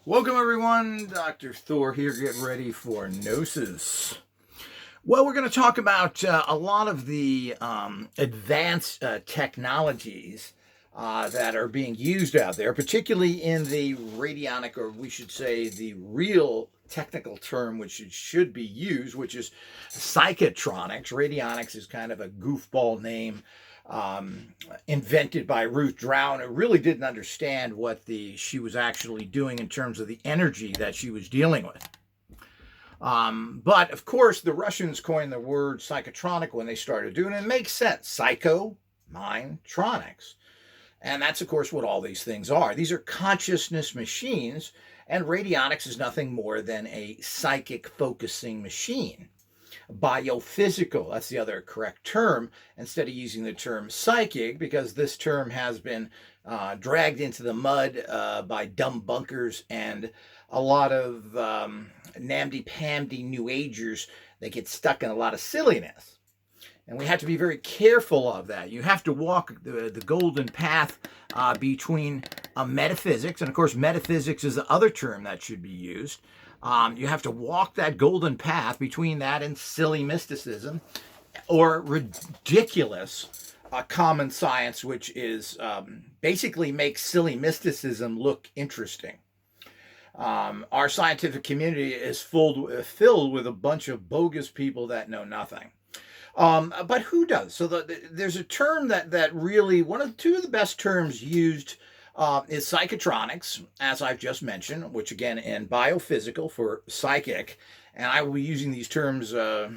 Welcome everyone, Dr. Thor here, getting ready for Gnosis. Well, we're going to talk about a lot of the advanced technologies that are being used out there, particularly in the radionic, or we should say the real technical term which it should be used, which is psychotronics. Radionics is kind of a goofball name invented by Ruth Drown, who really didn't understand what she was actually doing in terms of the energy that she was dealing with. But of course, the Russians coined the word psychotronic when they started doing it. It makes sense. Psycho, mind, tronics. And that's, of course, what all these things are. These are consciousness machines, and radionics is nothing more than a psychic focusing machine. Biophysical, that's the other correct term, instead of using the term psychic, because this term has been dragged into the mud by dumb bunkers and a lot of namby-pamby New Agers that get stuck in a lot of silliness. And we have to be very careful of that. You have to walk the golden path between metaphysics, and of course metaphysics is the other term that should be used. You have to walk that golden path between that and silly mysticism or ridiculous common science, which is basically makes silly mysticism look interesting. Our scientific community is filled with a bunch of bogus people that know nothing. But who does? So there's a term that really, two of the best terms used is psychotronics, as I've just mentioned, which again in biophysical for psychic, and I will be using these terms a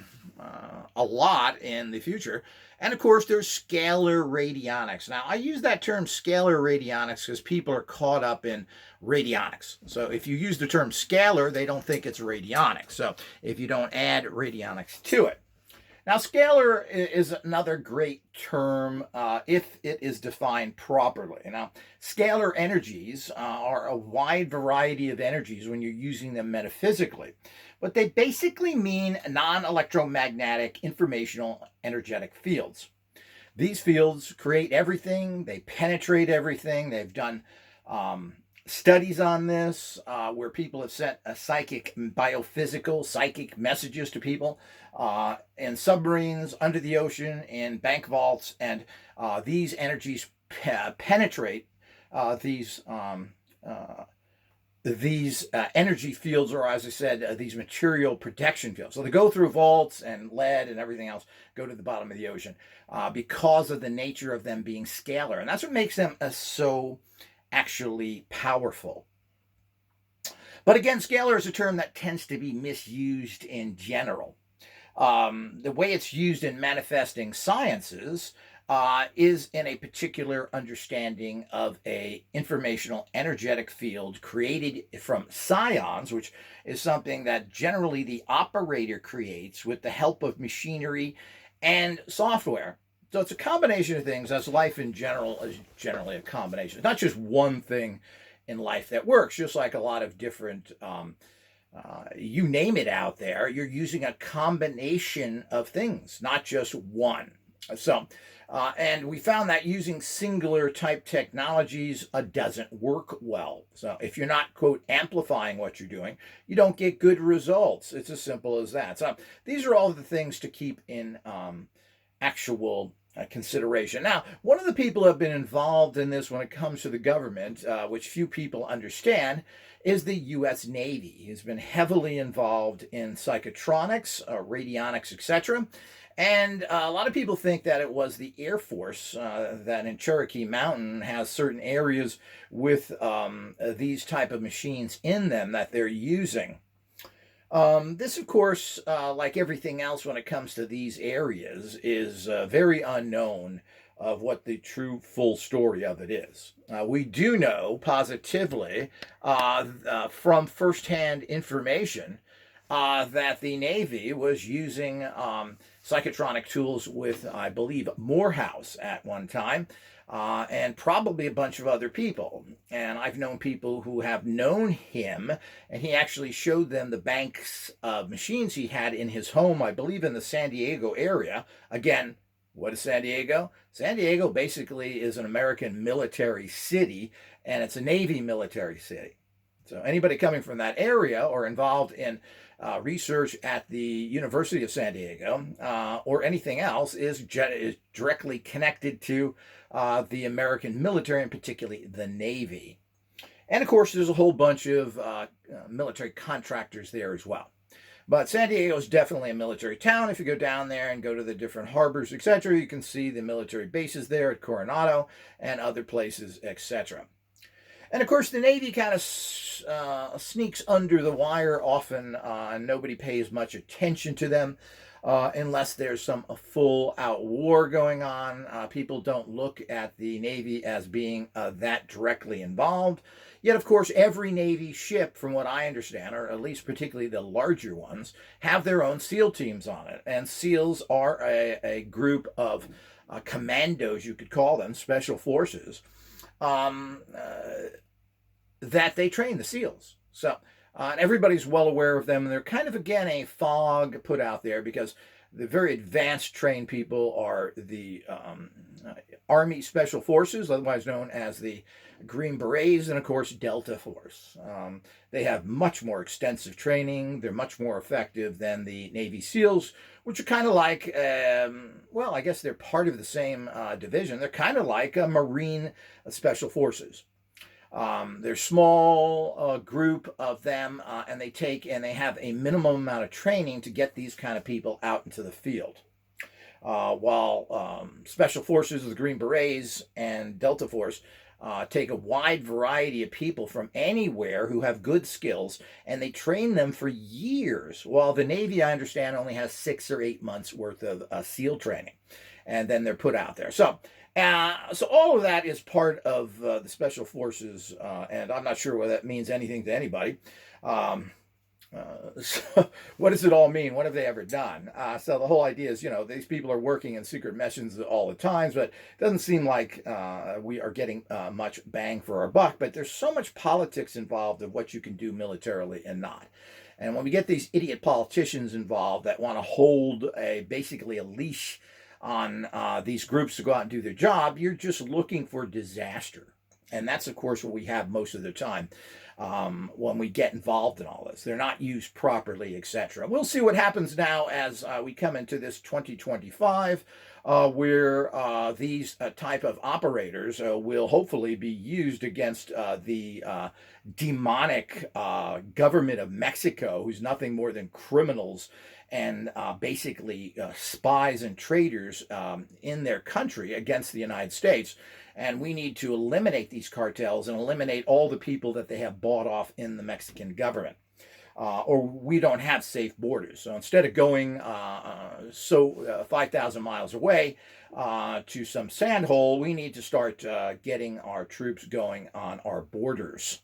lot in the future. And of course, there's scalar radionics. Now, I use that term scalar radionics because people are caught up in radionics. So if you use the term scalar, they don't think it's radionics. So if you don't add radionics to it. Now, scalar is another great term if it is defined properly. Now, scalar energies are a wide variety of energies when you're using them metaphysically, but they basically mean non-electromagnetic informational energetic fields. These fields create everything, they penetrate everything. They've done studies on this where people have sent psychic messages to people in submarines, under the ocean, in bank vaults, and these energies penetrate these energy fields, or as I said, these material protection fields. So they go through vaults and lead and everything else, go to the bottom of the ocean because of the nature of them being scalar. And that's what makes them so actually powerful. But again, scalar is a term that tends to be misused in general. The way it's used in manifesting sciences is in a particular understanding of a informational energetic field created from psions, which is something that generally the operator creates with the help of machinery and software. So it's a combination of things, as life in general is generally a combination. It's not just one thing in life that works, just like a lot of different, you name it out there, you're using a combination of things, not just one. So, and we found that using singular type technologies doesn't work well. So if you're not, quote, amplifying what you're doing, you don't get good results. It's as simple as that. So these are all the things to keep in actual consideration. Now, one of the people who have been involved in this when it comes to the government, which few people understand, is the U.S. Navy. He's been heavily involved in psychotronics, radionics, etc. And a lot of people think that it was the Air Force that in Cherokee Mountain has certain areas with these type of machines in them that they're using. This, of course, like everything else when it comes to these areas, is very unknown of what the true full story of it is. We do know positively from firsthand information that the Navy was using psychotronic tools with, I believe, Morehouse at one time, and probably a bunch of other people. And I've known people who have known him, and he actually showed them the banks of machines he had in his home, I believe in the San Diego area. Again, what is San Diego? San Diego basically is an American military city, and it's a Navy military city. So anybody coming from that area or involved in research at the University of San Diego or anything else is directly connected to the American military, and particularly the Navy. And of course, there's a whole bunch of military contractors there as well. But San Diego is definitely a military town. If you go down there and go to the different harbors, etc., you can see the military bases there at Coronado and other places, etc. And of course, the Navy kind of sneaks under the wire often. Nobody pays much attention to them unless there's some full-out war going on. People don't look at the Navy as being that directly involved. Yet, of course, every Navy ship, from what I understand, or at least particularly the larger ones, have their own SEAL teams on it. And SEALs are a group of commandos, you could call them, special forces, that they train the SEALs. So everybody's well aware of them. And they're kind of, again, a fog put out there because the very advanced trained people are the Army Special Forces, otherwise known as the Green Berets, and of course Delta Force. They have much more extensive training. They're much more effective than the Navy SEALs, which are kind of like, well, I guess they're part of the same division. They're kind of like a Marine Special Forces. They're a small group of them, and they have a minimum amount of training to get these kind of people out into the field. While Special Forces, the Green Berets, and Delta Force take a wide variety of people from anywhere who have good skills, and they train them for years. While the Navy, I understand, only has 6 or 8 months worth of SEAL training, and then they're put out there. So all of that is part of the Special Forces, and I'm not sure whether that means anything to anybody. So what does it all mean? What have they ever done? So the whole idea is, these people are working in secret missions all the time, but it doesn't seem like we are getting much bang for our buck. But there's so much politics involved of what you can do militarily and not. And when we get these idiot politicians involved that want to hold basically a leash on these groups to go out and do their job, you're just looking for disaster. And that's, of course, what we have most of the time when we get involved in all this. They're not used properly, etc. We'll see what happens now as we come into this 2025, where these type of operators will hopefully be used against the demonic government of Mexico, who's nothing more than criminals and basically spies and traitors in their country against the United States. And we need to eliminate these cartels and eliminate all the people that they have bought off in the Mexican government. Or we don't have safe borders. So instead of going 5,000 miles away to some sand hole, we need to start getting our troops going on our borders.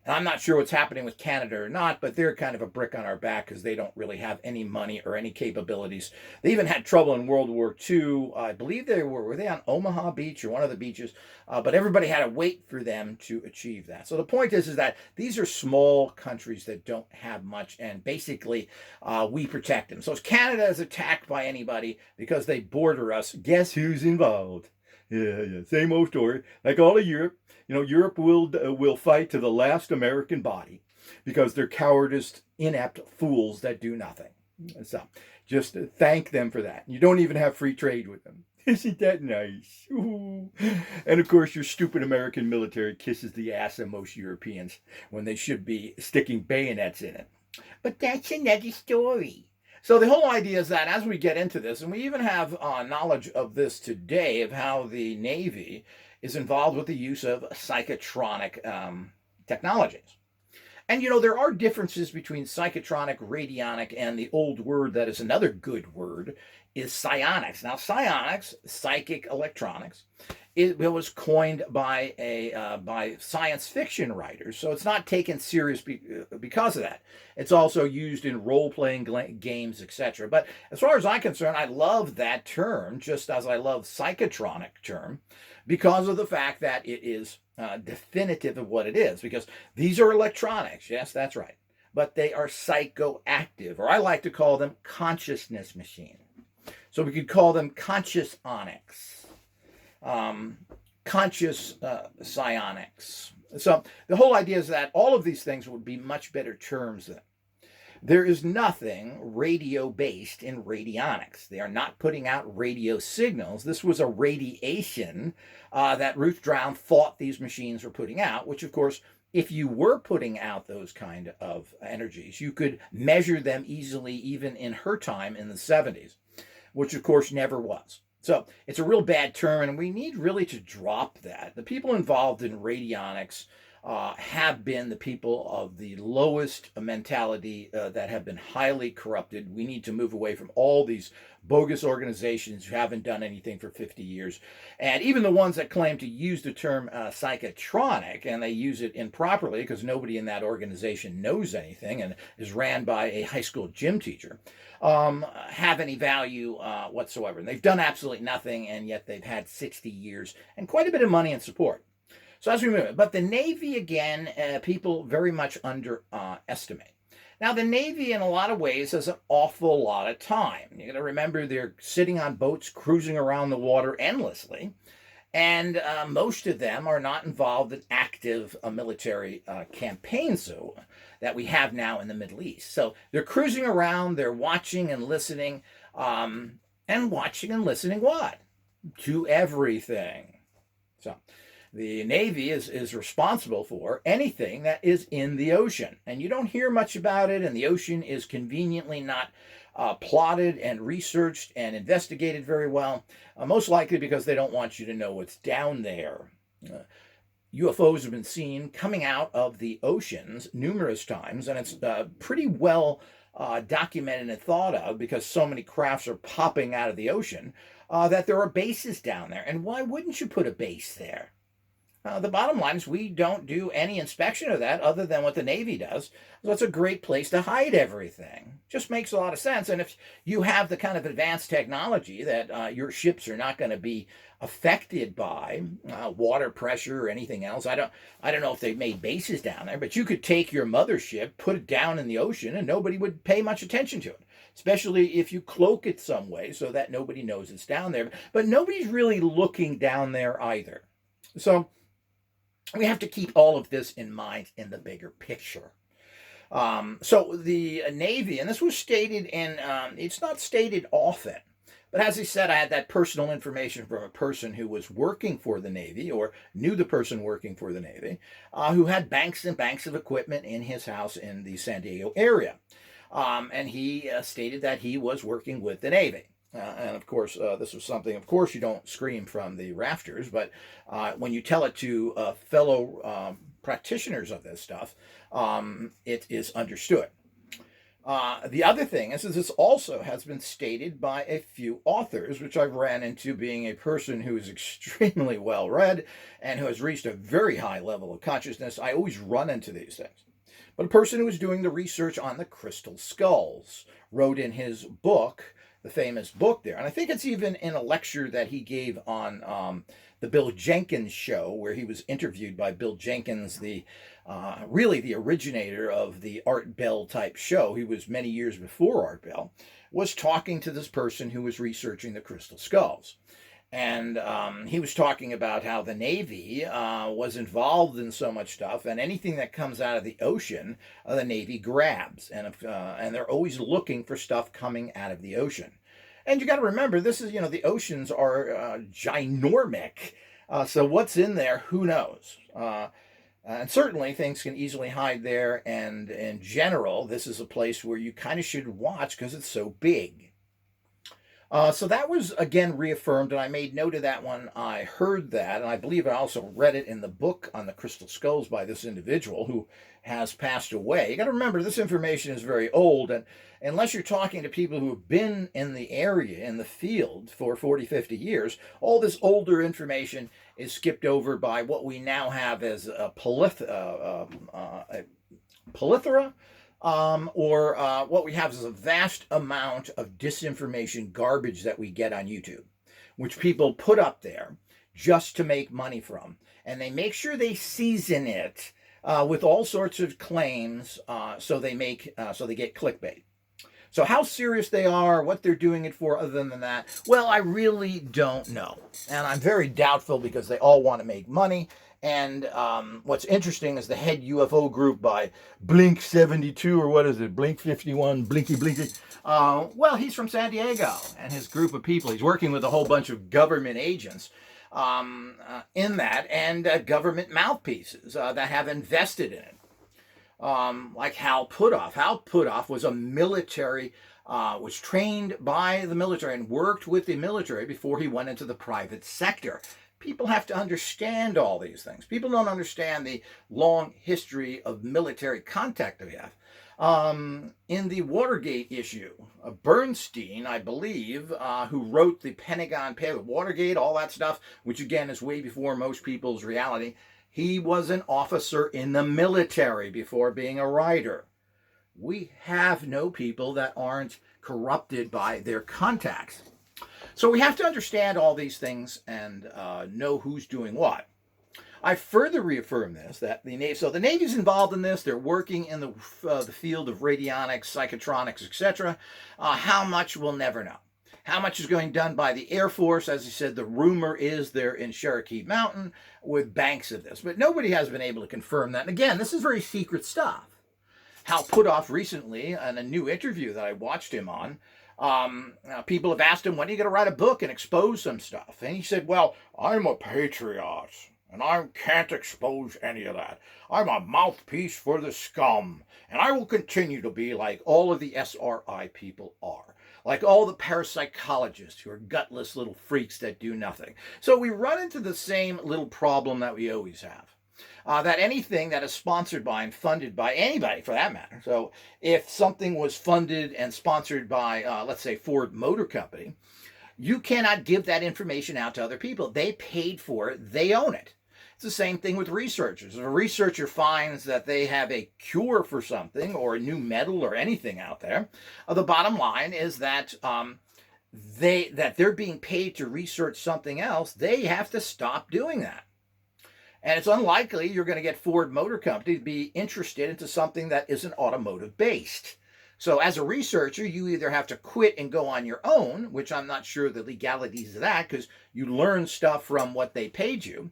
And I'm not sure what's happening with Canada or not, but they're kind of a brick on our back because they don't really have any money or any capabilities. They even had trouble in World War II. I believe were they on Omaha Beach or one of the beaches? But everybody had to wait for them to achieve that. So the point is that these are small countries that don't have much, and basically we protect them. So if Canada is attacked by anybody because they border us, guess who's involved? Yeah, same old story. Like all of Europe, Europe will fight to the last American body because they're cowardice, inept fools that do nothing. So just thank them for that. You don't even have free trade with them. Isn't that nice? Ooh. And of course, your stupid American military kisses the ass of most Europeans when they should be sticking bayonets in it. But that's another story. So the whole idea is that as we get into this, and we even have knowledge of this today, of how the Navy is involved with the use of psychotronic technologies. And, there are differences between psychotronic, radionic, and the old word that is another good word is psionics. Now, psionics, psychic electronics, it was coined by science fiction writers, so it's not taken serious because of that. It's also used in role-playing games, etc. But as far as I'm concerned, I love that term, just as I love psychotronic term, because of the fact that it is definitive of what it is. Because these are electronics, yes, that's right, but they are psychoactive, or I like to call them consciousness machines. So we could call them conscious onyx. Conscious psionics, So the whole idea is that all of these things would be much better terms than. There is nothing radio-based in radionics. They are not putting out radio signals. This was a radiation that Ruth Drown thought these machines were putting out, which, of course, if you were putting out those kind of energies, you could measure them easily even in her time in the 70s, which, of course, never was. So it's a real bad term, and we need really to drop that. The people involved in radionics have been the people of the lowest mentality that have been highly corrupted. We need to move away from all these bogus organizations who haven't done anything for 50 years. And even the ones that claim to use the term psychotronic, and they use it improperly because nobody in that organization knows anything and is ran by a high school gym teacher, have any value whatsoever. And they've done absolutely nothing, and yet they've had 60 years and quite a bit of money and support. So as we move, but the Navy, again, people very much underestimate. Now, the Navy, in a lot of ways, has an awful lot of time. You got to remember they're sitting on boats, cruising around the water endlessly, and most of them are not involved in active military campaigns that we have now in the Middle East. So they're cruising around, they're watching and listening, what? To everything. So the Navy is responsible for anything that is in the ocean. And you don't hear much about it, and the ocean is conveniently not plotted and researched and investigated very well, most likely because they don't want you to know what's down there. UFOs have been seen coming out of the oceans numerous times, and it's pretty well documented and thought of because so many crafts are popping out of the ocean that there are bases down there. And why wouldn't you put a base there? The bottom line is we don't do any inspection of that other than what the Navy does. So it's a great place to hide everything. Just makes a lot of sense. And if you have the kind of advanced technology that your ships are not going to be affected by water pressure or anything else, I don't know if they've made bases down there, but you could take your mothership, put it down in the ocean, and nobody would pay much attention to it. Especially if you cloak it some way so that nobody knows it's down there. But nobody's really looking down there either. So we have to keep all of this in mind in the bigger picture. So the Navy, and this was stated in, it's not stated often, but as I said, I had that personal information from a person who was working for the Navy or knew the person working for the Navy, who had banks and banks of equipment in his house in the San Diego area. And he stated that he was working with the Navy. And of course, this was something, of course, you don't scream from the rafters, but when you tell it to fellow practitioners of this stuff, it is understood. The other thing is this also has been stated by a few authors, which I've ran into being a person who is extremely well read and who has reached a very high level of consciousness. I always run into these things. But a person who was doing the research on the crystal skulls wrote in his book, the famous book there, and I think it's even in a lecture that he gave on the Bill Jenkins show, where he was interviewed by Bill Jenkins, really the originator of the Art Bell type show. He was many years before Art Bell, was talking to this person who was researching the crystal skulls. And he was talking about how the Navy was involved in so much stuff, and anything that comes out of the ocean, the Navy grabs, and they're always looking for stuff coming out of the ocean. And you got to remember, this is, the oceans are ginormic, so what's in there, who knows? And certainly things can easily hide there, and in general, this is a place where you kind of should watch because it's so big. So that was, again, reaffirmed, and I made note of that when I heard that, and I believe I also read it in the book on the crystal skulls by this individual who has passed away. You got to remember, this information is very old, and unless you're talking to people who have been in the area, in the field, for 40, 50 years, all this older information is skipped over by what we now have as a plethora, or what we have is a vast amount of disinformation garbage that we get on YouTube, which people put up there just to make money from. And they make sure they season it with all sorts of claims so they get clickbait. So how serious they are, what they're doing it for other than that, well, I really don't know. And I'm very doubtful because they all want to make money. And what's interesting is the head UFO group by Blink 72, or what is it, Blink 51, Blinky Blinky. Well, he's from San Diego, and his group of people, he's working with a whole bunch of government agents in that, and government mouthpieces that have invested in it. Like Hal Puthoff. Hal Puthoff was a military, was trained by the military and worked with the military before he went into the private sector. People have to understand all these things. People don't understand the long history of military contact we have. In the Watergate issue, Bernstein, I believe, who wrote the Pentagon Papers, Watergate, all that stuff, which again is way before most people's reality, he was an officer in the military before being a writer. We have no people that aren't corrupted by their contacts. So we have to understand all these things and know who's doing what. I further reaffirm this, that the Navy's involved in this. They're working in the field of radionics, psychotronics, etc. How much, we'll never know. How much is going done by the Air Force? As I said, the rumor is they're in Cherokee Mountain with banks of this. But nobody has been able to confirm that. And again, this is very secret stuff. Hal Puthoff recently, in a new interview that I watched him on, people have asked him, when are you going to write a book and expose some stuff? And he said, well, I'm a patriot, and I can't expose any of that. I'm a mouthpiece for the scum, and I will continue to be like all of the SRI people are. Like all the parapsychologists who are gutless little freaks that do nothing. So we run into the same little problem that we always have. That anything that is sponsored by and funded by anybody, for that matter. So if something was funded and sponsored by, let's say, Ford Motor Company, you cannot give that information out to other people. They paid for it. They own it. It's the same thing with researchers. If a researcher finds that they have a cure for something or a new metal or anything out there, the bottom line is that they're being paid to research something else. They have to stop doing that. And it's unlikely you're going to get Ford Motor Company to be interested into something that isn't automotive based. So as a researcher, you either have to quit and go on your own, which I'm not sure the legalities of that, because you learn stuff from what they paid you,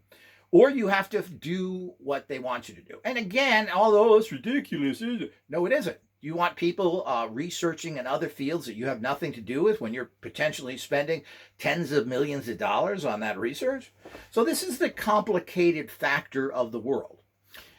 or you have to do what they want you to do. And again, although it's ridiculous, no, it isn't. You want people researching in other fields that you have nothing to do with when you're potentially spending tens of millions of dollars on that research? So this is the complicated factor of the world.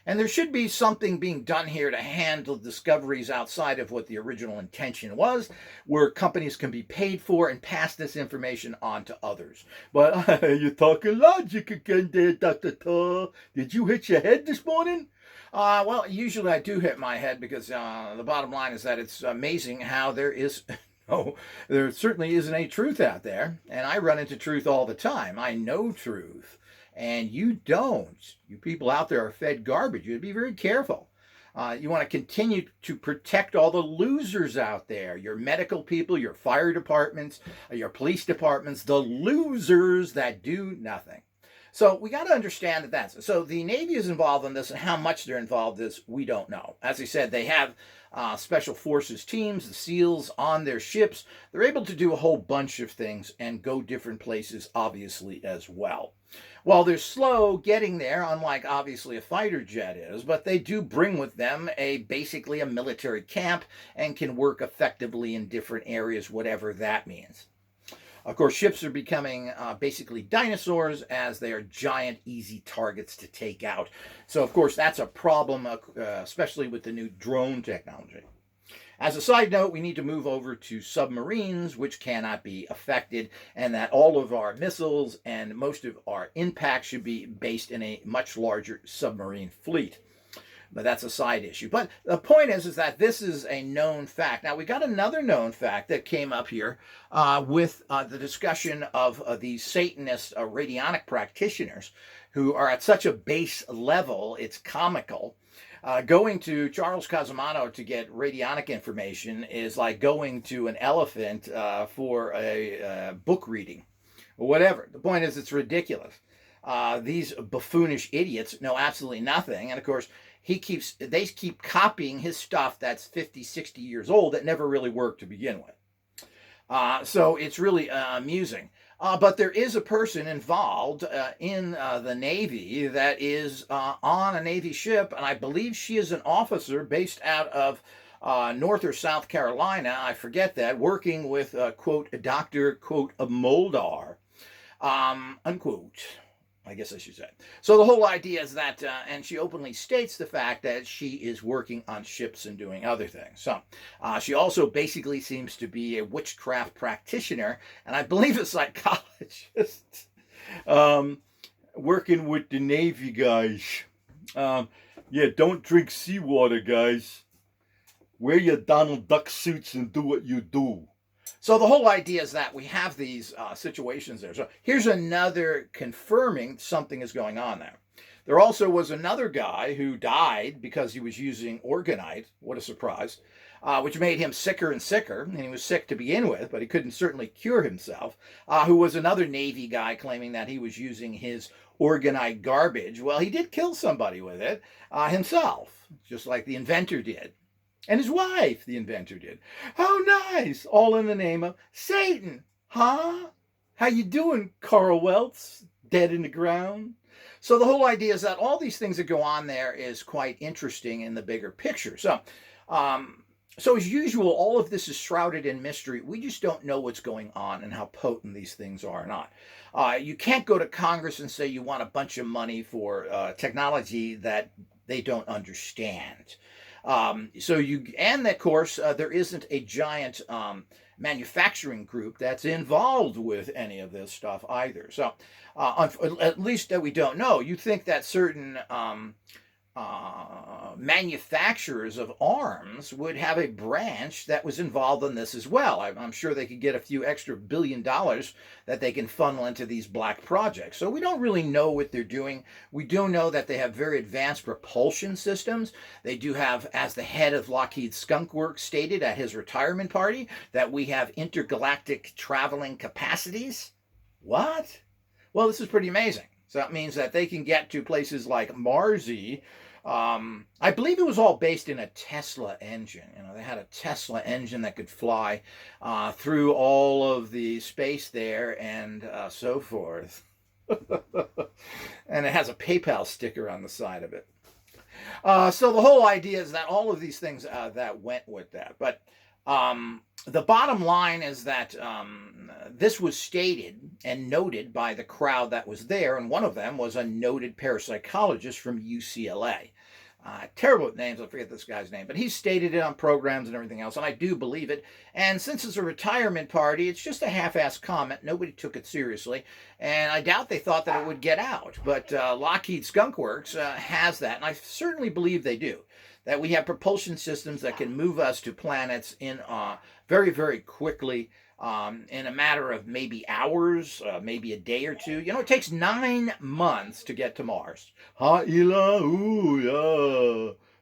And there should be something being done here to handle discoveries outside of what the original intention was, where companies can be paid for and pass this information on to others. But you're talking logic again there, Dr. Tull. Did you hit your head this morning? Well, usually I do hit my head because the bottom line is that it's amazing how there certainly isn't any truth out there. And I run into truth all the time. I know truth. And you don't. You people out there are fed garbage. You have to be very careful. You want to continue to protect all the losers out there. Your medical people, your fire departments, your police departments, the losers that do nothing. So we got to understand that that's so. The Navy is involved in this, and how much they're involved in this, we don't know. As I said, they have special forces teams, the SEALs on their ships. They're able to do a whole bunch of things and go different places, obviously, as well. Well, they're slow getting there, unlike obviously a fighter jet is, but they do bring with them basically a military camp and can work effectively in different areas, whatever that means. Of course, ships are becoming basically dinosaurs as they are giant, easy targets to take out. So, of course, that's a problem, especially with the new drone technology. As a side note, we need to move over to submarines, which cannot be affected, and that all of our missiles and most of our impacts should be based in a much larger submarine fleet. But that's a side issue. But the point is that this is a known fact. Now, we got another known fact that came up here with the discussion of these Satanist radionic practitioners who are at such a base level, it's comical. Going to Charles Casamano to get radionic information is like going to an elephant for a book reading or whatever. The point is, it's ridiculous. These buffoonish idiots know absolutely nothing. And of course, they keep copying his stuff that's 50, 60 years old that never really worked to begin with. So it's really amusing. But there is a person involved in the Navy that is on a Navy ship, and I believe she is an officer based out of North or South Carolina. I forget that, working with, quote, Dr., quote, Moldar, unquote. I guess I should say. So the whole idea is that, and she openly states the fact that she is working on ships and doing other things. So she also basically seems to be a witchcraft practitioner, and I believe a psychologist, working with the Navy guys. Yeah, don't drink seawater, guys. Wear your Donald Duck suits and do what you do. So the whole idea is that we have these situations there. So here's another confirming something is going on there. There also was another guy who died because he was using orgonite. What a surprise. Which made him sicker and sicker. And he was sick to begin with, but he couldn't certainly cure himself. Who was another Navy guy claiming that he was using his orgonite garbage. Well, he did kill somebody with it himself, just like the inventor did. And his wife, the inventor, did. How nice! All in the name of Satan. Huh? How you doing, Carl Weltz? Dead in the ground? So the whole idea is that all these things that go on there is quite interesting in the bigger picture. So as usual, all of this is shrouded in mystery. We just don't know what's going on and how potent these things are or not. You can't go to Congress and say you want a bunch of money for technology that they don't understand. And of course, there isn't a giant manufacturing group that's involved with any of this stuff either. So, at least that we don't know. You think that certain manufacturers of arms would have a branch that was involved in this as well. I'm sure they could get a few extra $1 billion that they can funnel into these black projects. So we don't really know what they're doing. We do know that they have very advanced propulsion systems. They do have, as the head of Lockheed Skunk Works stated at his retirement party, that we have intergalactic traveling capacities. What? Well, this is pretty amazing. So that means that they can get to places like Marsy. I believe it was all based in a Tesla engine. You know, they had a Tesla engine that could fly through all of the space there and so forth. And it has a PayPal sticker on the side of it. So the whole idea is that all of these things that went with that. But the bottom line is that this was stated and noted by the crowd that was there, and one of them was a noted parapsychologist from UCLA. Terrible with names, I forget this guy's name, but he stated it on programs and everything else, and I do believe it. And since it's a retirement party, it's just a half-assed comment. Nobody took it seriously, and I doubt they thought that it would get out. But Lockheed Skunk Works has that, and I certainly believe they do. That we have propulsion systems that can move us to planets in very, very quickly, in a matter of maybe hours, maybe a day or two. You know, it takes 9 months to get to Mars. Ha, Ela, ooh,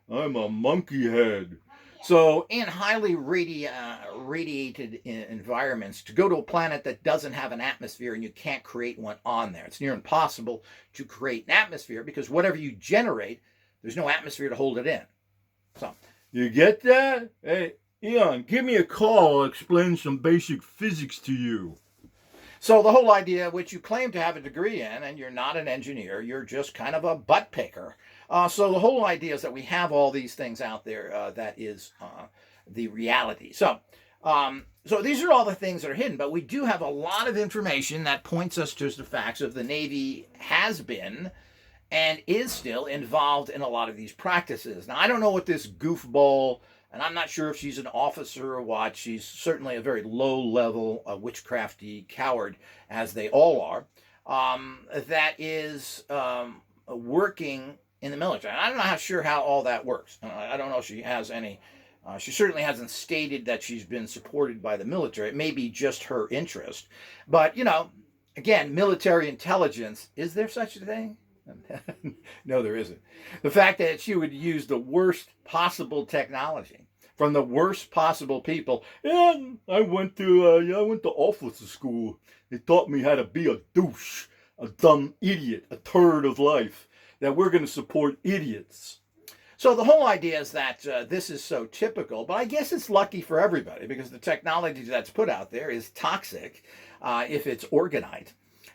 yeah, I'm a monkey head. So in highly radiated environments, to go to a planet that doesn't have an atmosphere and you can't create one on there, it's near impossible to create an atmosphere because whatever you generate, there's no atmosphere to hold it in. So, you get that? Hey, Eon, give me a call. I'll explain some basic physics to you. So the whole idea, which you claim to have a degree in, and you're not an engineer, you're just kind of a butt picker. So the whole idea is that we have all these things out there that is the reality. So these are all the things that are hidden, but we do have a lot of information that points us to the facts of the Navy has been and is still involved in a lot of these practices. Now, I don't know what this goofball, and I'm not sure if she's an officer or what. She's certainly a very low-level witchcrafty coward, as they all are, that is working in the military. And I don't know how all that works. I don't know if she has any. She certainly hasn't stated that she's been supported by the military. It may be just her interest. But, you know, again, military intelligence, is there such a thing? No, there isn't. The fact that she would use the worst possible technology from the worst possible people. Yeah, I went to officer school. They taught me how to be a douche, a dumb idiot, a turd of life. That we're going to support idiots. So the whole idea is that this is so typical, but I guess it's lucky for everybody because the technology that's put out there is toxic if it's organite.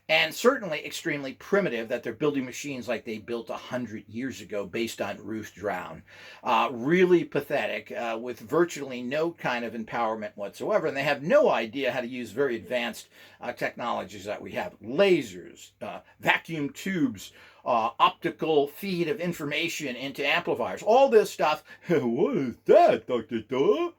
And certainly extremely primitive that they're building machines like they built 100 years ago based on Ruth Drown. Really pathetic with virtually no kind of empowerment whatsoever. And they have no idea how to use very advanced technologies that we have. Lasers, vacuum tubes, optical feed of information into amplifiers. All this stuff. What is that, Dr. Duh?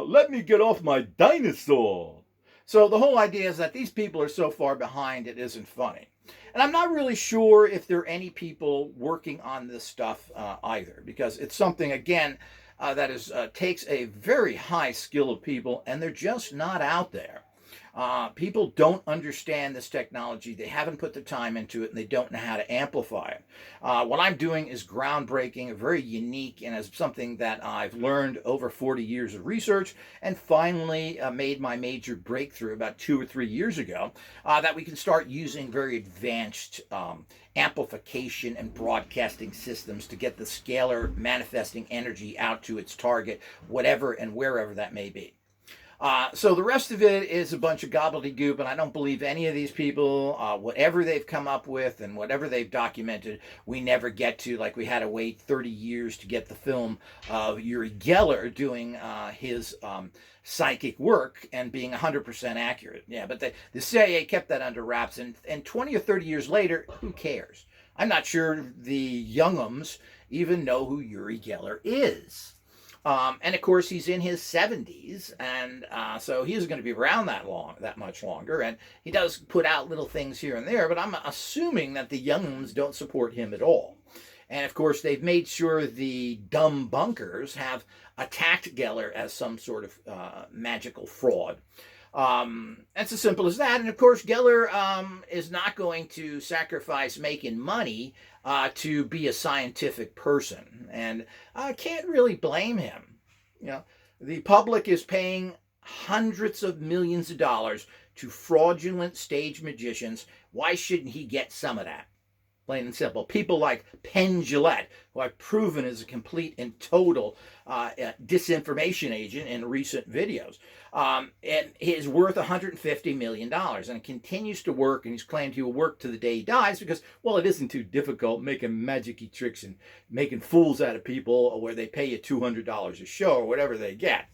Let me get off my dinosaur. So the whole idea is that these people are so far behind it isn't funny. And I'm not really sure if there are any people working on this stuff either, because it's something, again, that takes a very high skill of people, and they're just not out there. People don't understand this technology. They haven't put the time into it, and they don't know how to amplify it. What I'm doing is groundbreaking, very unique, and is something that I've learned over 40 years of research, and finally made my major breakthrough about 2 or 3 years ago, that we can start using very advanced amplification and broadcasting systems to get the scalar manifesting energy out to its target, whatever and wherever that may be. So the rest of it is a bunch of gobbledygook, and I don't believe any of these people, whatever they've come up with and whatever they've documented, we never get to. Like we had to wait 30 years to get the film of Uri Geller doing his psychic work and being 100% accurate. Yeah, but the CIA kept that under wraps, and 20 or 30 years later, who cares? I'm not sure the youngums even know who Uri Geller is. And of course, he's in his 70s, and so he isn't going to be around that much longer. And he does put out little things here and there, but I'm assuming that the young ones don't support him at all. And of course, they've made sure the dumb bunkers have attacked Geller as some sort of magical fraud. It's as simple as that. And of course, Geller is not going to sacrifice making money to be a scientific person. And I can't really blame him. You know, the public is paying hundreds of millions of dollars to fraudulent stage magicians. Why shouldn't he get some of that? Plain and simple. People like Penn Jillette, who I've proven is a complete and total disinformation agent in recent videos. And is worth $150 million and continues to work, and he's claimed he will work to the day he dies because, well, it isn't too difficult making magic-y tricks and making fools out of people where they pay you $200 a show or whatever they get.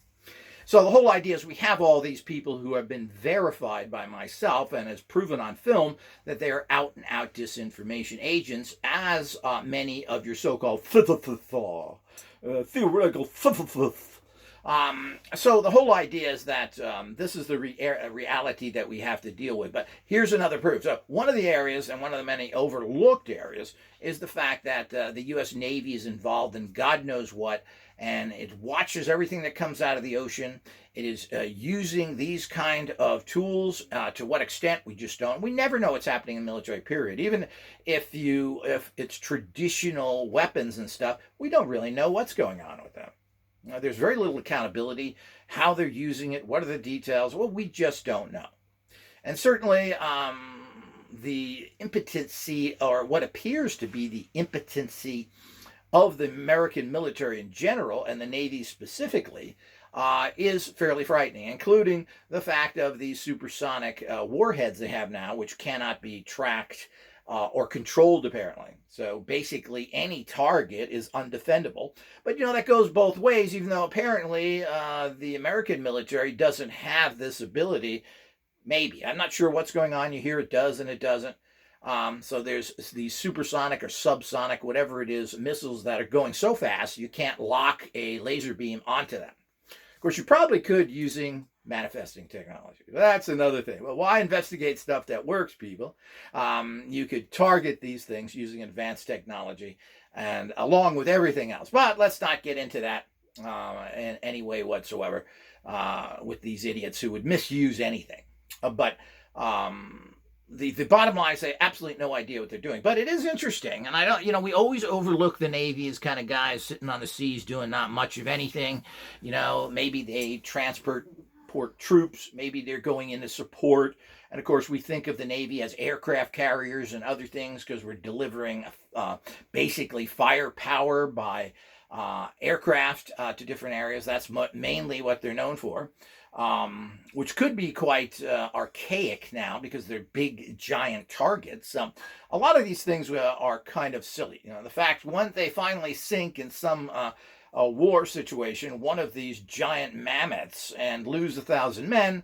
So the whole idea is we have all these people who have been verified by myself and has proven on film that they are out-and-out disinformation agents, as many of your so-called theoretical so the whole idea is that this is the reality that we have to deal with. But here's another proof. So one of the areas, and one of the many overlooked areas, is the fact that the U.S. Navy is involved in God knows what, and it watches everything that comes out of the ocean. It is using these kind of tools. To what extent, we just don't. We never know what's happening in the military, period. Even if it's traditional weapons and stuff, we don't really know what's going on with them. There's very little accountability. How they're using it, what are the details? Well, we just don't know. And certainly the impotency, or what appears to be the impotency of the American military in general, and the Navy specifically, is fairly frightening, including the fact of these supersonic warheads they have now, which cannot be tracked or controlled, apparently. So basically, any target is undefendable. But, that goes both ways, even though apparently the American military doesn't have this ability. Maybe. I'm not sure what's going on. You hear it does and it doesn't. So there's these supersonic or subsonic, whatever it is, missiles that are going so fast you can't lock a laser beam onto them. Of course, you probably could using manifesting technology. That's another thing. Well, why investigate stuff that works, people? You could target these things using advanced technology and along with everything else. But let's not get into that in any way whatsoever with these idiots who would misuse anything. But the bottom line is they have absolutely no idea what they're doing. But it is interesting. And I don't, we always overlook the Navy as kind of guys sitting on the seas doing not much of anything. Maybe they transport transport troops. Maybe they're going in to support. And of course, we think of the Navy as aircraft carriers and other things because we're delivering basically firepower by aircraft to different areas. That's mainly what they're known for, which could be quite archaic now because they're big, giant targets. A lot of these things are kind of silly. The fact when they finally sink in some a war situation, one of these giant mammoths, and lose 1,000 men,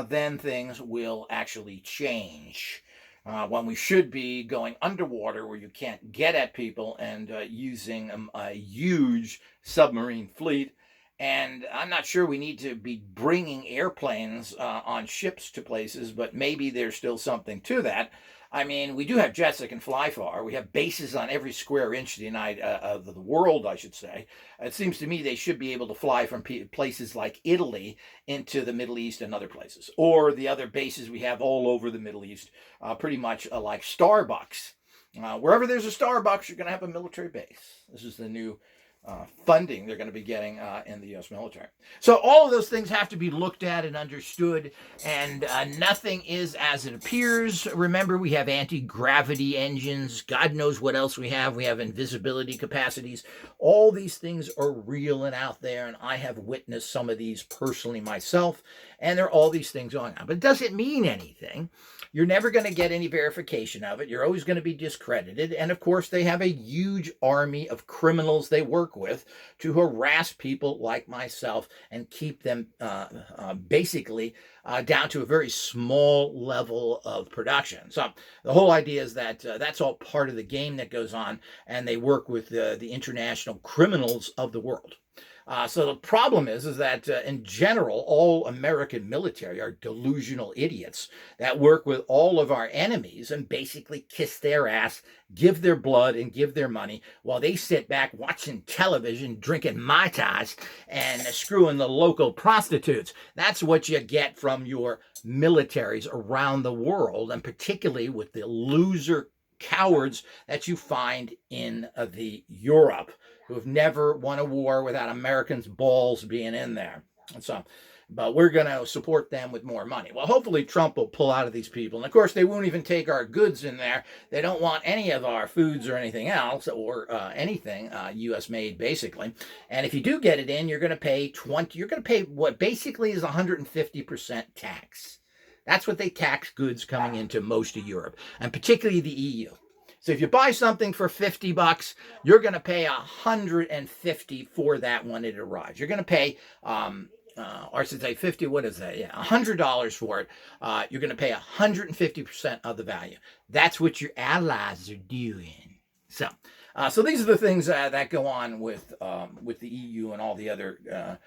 then things will actually change. When we should be going underwater where you can't get at people and using a huge submarine fleet. And I'm not sure we need to be bringing airplanes on ships to places, but maybe there's still something to that. I mean, we do have jets that can fly far. We have bases on every square inch of the world, I should say. It seems to me they should be able to fly from places like Italy into the Middle East and other places. Or the other bases we have all over the Middle East, pretty much like Starbucks. Wherever there's a Starbucks, you're going to have a military base. This is the new funding they're going to be getting in the U.S. military. So all of those things have to be looked at and understood, and nothing is as it appears. Remember, we have anti-gravity engines. God knows what else we have. We have invisibility capacities. All these things are real and out there, and I have witnessed some of these personally myself, and there are all these things going on. But it doesn't mean anything. You're never going to get any verification of it. You're always going to be discredited. And of course, they have a huge army of criminals they work with to harass people like myself and keep them basically down to a very small level of production. So the whole idea is that that's all part of the game that goes on, and they work with the international criminals of the world. So the problem is that in general, all American military are delusional idiots that work with all of our enemies and basically kiss their ass, give their blood and give their money while they sit back watching television, drinking Mai Tais and screwing the local prostitutes. That's what you get from your militaries around the world, and particularly with the loser cowards that you find in the Europe, who have never won a war without Americans' balls being in there. So, but we're going to support them with more money. Well, hopefully Trump will pull out of these people. And of course, they won't even take our goods in there. They don't want any of our foods or anything else, or anything U.S. made, basically. And if you do get it in, you're going to pay what basically is 150% tax. That's what they tax goods coming into most of Europe, and particularly the EU. So if you buy something for $50, you're going to pay $150 for that when it arrives. You're going to pay, or I should say 50, what is that? Yeah, $100 for it. You're going to pay 150% of the value. That's what your allies are doing. So these are the things that go on with the EU and all the other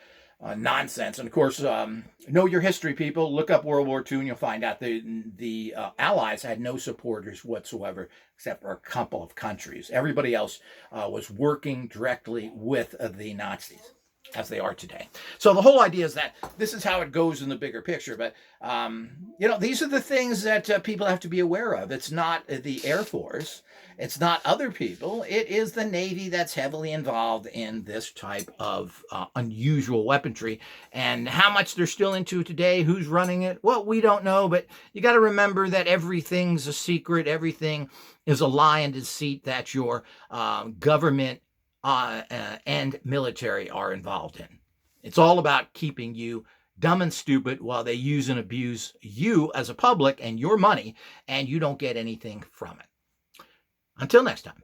nonsense. And of course, know your history, people. Look up World War II and you'll find out the Allies had no supporters whatsoever except for a couple of countries. Everybody else was working directly with the Nazis, as they are today. So the whole idea is that this is how it goes in the bigger picture. But, these are the things that people have to be aware of. It's not the Air Force. It's not other people. It is the Navy that's heavily involved in this type of unusual weaponry. And how much they're still into it today, who's running it, well, we don't know. But you got to remember that everything's a secret. Everything is a lie and deceit that your government and military are involved in. It's all about keeping you dumb and stupid while they use and abuse you as a public and your money, and you don't get anything from it. Until next time.